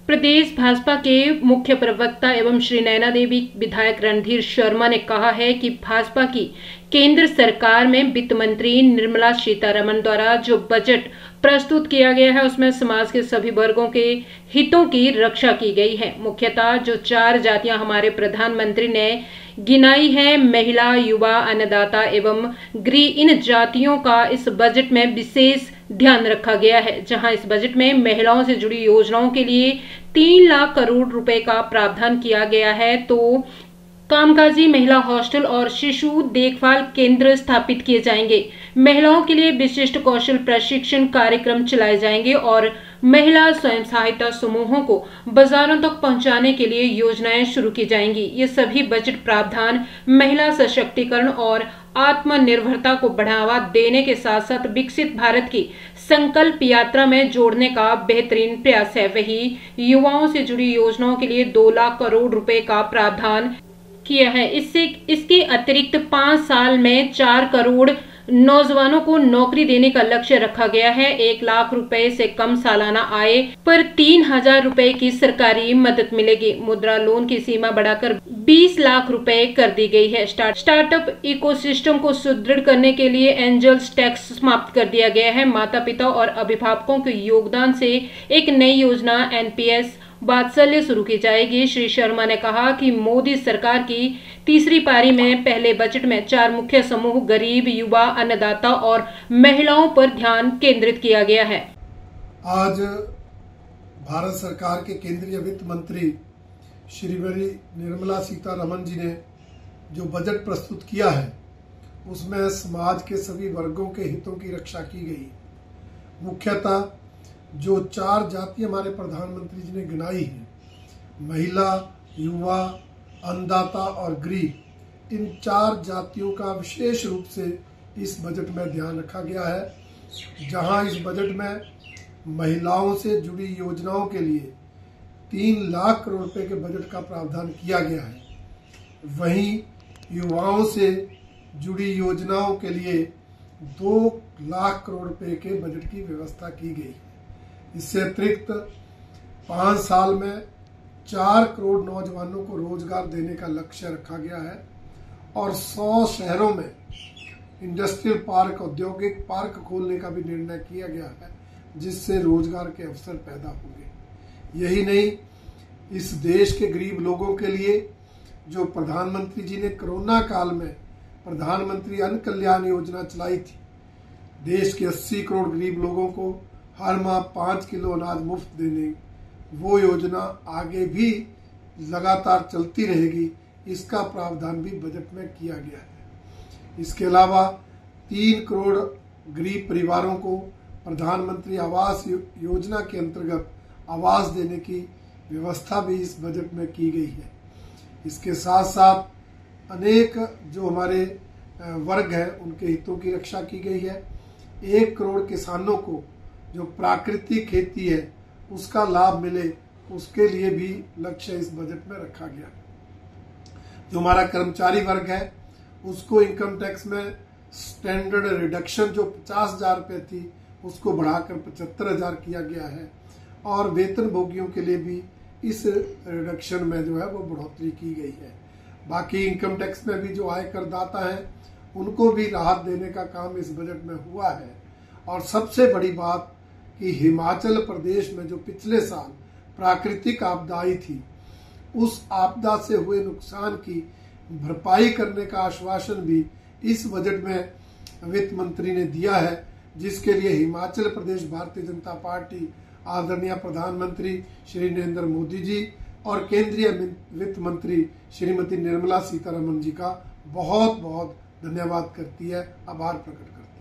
प्रदेश भाजपा के मुख्य प्रवक्ता एवं श्री नैना देवी विधायक रणधीर शर्मा ने कहा है कि भाजपा की केंद्र सरकार में वित्त मंत्री निर्मला सीतारमण द्वारा जो बजट प्रस्तुत किया गया है उसमें समाज के सभी वर्गों के हितों की रक्षा की गई है। मुख्यतः जो 4 जातियां हमारे प्रधानमंत्री ने गिनाई है, महिला, युवा, अन्नदाता एवं गृह, इन जातियों का इस बजट में विशेष ध्यान रखा गया है। जहां इस बजट में महिलाओं से जुड़ी योजनाओं के लिए 3 लाख करोड़ रुपए का प्रावधान किया गया है, तो कामकाजी महिला हॉस्टल और शिशु देखभाल केंद्र स्थापित किए जाएंगे। महिलाओं के लिए विशिष्ट कौशल प्रशिक्षण कार्यक्रम चलाए जाएंगे और महिला स्वयं सहायता समूहों को बाजारों तक पहुंचाने के लिए योजनाएं शुरू की जाएंगी। ये सभी बजट प्रावधान महिला सशक्तिकरण और आत्मनिर्भरता को बढ़ावा देने के साथ साथ विकसित भारत की संकल्प यात्रा में जोड़ने का बेहतरीन प्रयास है। वही युवाओं से जुड़ी योजनाओं के लिए 2 लाख करोड़ रुपए का प्रावधान किया है। इसके अतिरिक्त 5 साल में 4 करोड़ नौजवानों को नौकरी देने का लक्ष्य रखा गया है। 1 लाख रुपए से कम सालाना आय पर 3,000 रुपए की सरकारी मदद मिलेगी। मुद्रा लोन की सीमा बढ़ाकर 20 लाख रुपए कर दी गई है। स्टार्टअप इकोसिस्टम को सुदृढ़ करने के लिए एंजल्स टैक्स समाप्त कर दिया गया है। माता पिता और अभिभावकों के योगदान से एक नई योजना एनपीएस वात्सल्य शुरू की जाएगी। श्री शर्मा ने कहा कि मोदी सरकार की तीसरी पारी में पहले बजट में 4 मुख्य समूह गरीब, युवा, अन्नदाता और महिलाओं पर ध्यान केंद्रित किया गया है। आज भारत सरकार के केंद्रीय वित्त मंत्री श्रीमती निर्मला सीतारमण जी ने जो बजट प्रस्तुत किया है उसमें समाज के सभी वर्गों के हितों की रक्षा की गई। मुख्यतः जो 4 जाति हमारे प्रधानमंत्री जी ने गिनाई है, महिला, युवा, अन्नदाता और गरीब, इन 4 जातियों का विशेष रूप से इस बजट में ध्यान रखा गया है। जहां इस बजट में महिलाओं से जुड़ी योजनाओं के लिए 3 लाख करोड़ रुपए के बजट का प्रावधान किया गया है, वहीं युवाओं से जुड़ी योजनाओं के लिए 2 लाख करोड़ रुपए के बजट की व्यवस्था की गई। इससे अतिरिक्त 5 साल में 4 करोड़ नौजवानों को रोजगार देने का लक्ष्य रखा गया है और 100 शहरों में इंडस्ट्रियल पार्क, औद्योगिक पार्क खोलने का भी निर्णय किया गया है, जिससे रोजगार के अवसर पैदा होंगे। यही नहीं, इस देश के गरीब लोगों के लिए जो प्रधानमंत्री जी ने कोरोना काल में प्रधानमंत्री अन्न कल्याण योजना चलाई थी, देश के 80 करोड़ गरीब लोगों को हर माह 5 किलो अनाज मुफ्त देने, वो योजना आगे भी लगातार चलती रहेगी। इसका प्रावधान भी बजट में किया गया है। इसके अलावा 3 करोड़ गरीब परिवारों को प्रधानमंत्री आवास योजना के अंतर्गत आवास देने की व्यवस्था भी इस बजट में की गई है। इसके साथ साथ अनेक जो हमारे वर्ग हैं उनके हितों की रक्षा की गई है। 1 करोड़ किसानों को जो प्राकृतिक खेती है उसका लाभ मिले, उसके लिए भी लक्ष्य इस बजट में रखा गया। जो हमारा कर्मचारी वर्ग है उसको इनकम टैक्स में स्टैंडर्ड रिडक्शन जो 50,000 रुपये थी उसको बढ़ाकर 75,000 किया गया है और वेतन भोगियों के लिए भी इस रिडक्शन में जो है वो बढ़ोतरी की गई है। बाकी इनकम टैक्स में भी जो आयकर दाता है उनको भी राहत देने का काम इस बजट में हुआ है। और सबसे बड़ी बात कि हिमाचल प्रदेश में जो पिछले साल प्राकृतिक आपदा आई थी, उस आपदा से हुए नुकसान की भरपाई करने का आश्वासन भी इस बजट में वित्त मंत्री ने दिया है, जिसके लिए हिमाचल प्रदेश भारतीय जनता पार्टी, आदरणीय प्रधानमंत्री श्री नरेंद्र मोदी जी और केंद्रीय वित्त मंत्री श्रीमती निर्मला सीतारमण जी का बहुत बहुत धन्यवाद करती है, आभार प्रकट करती है।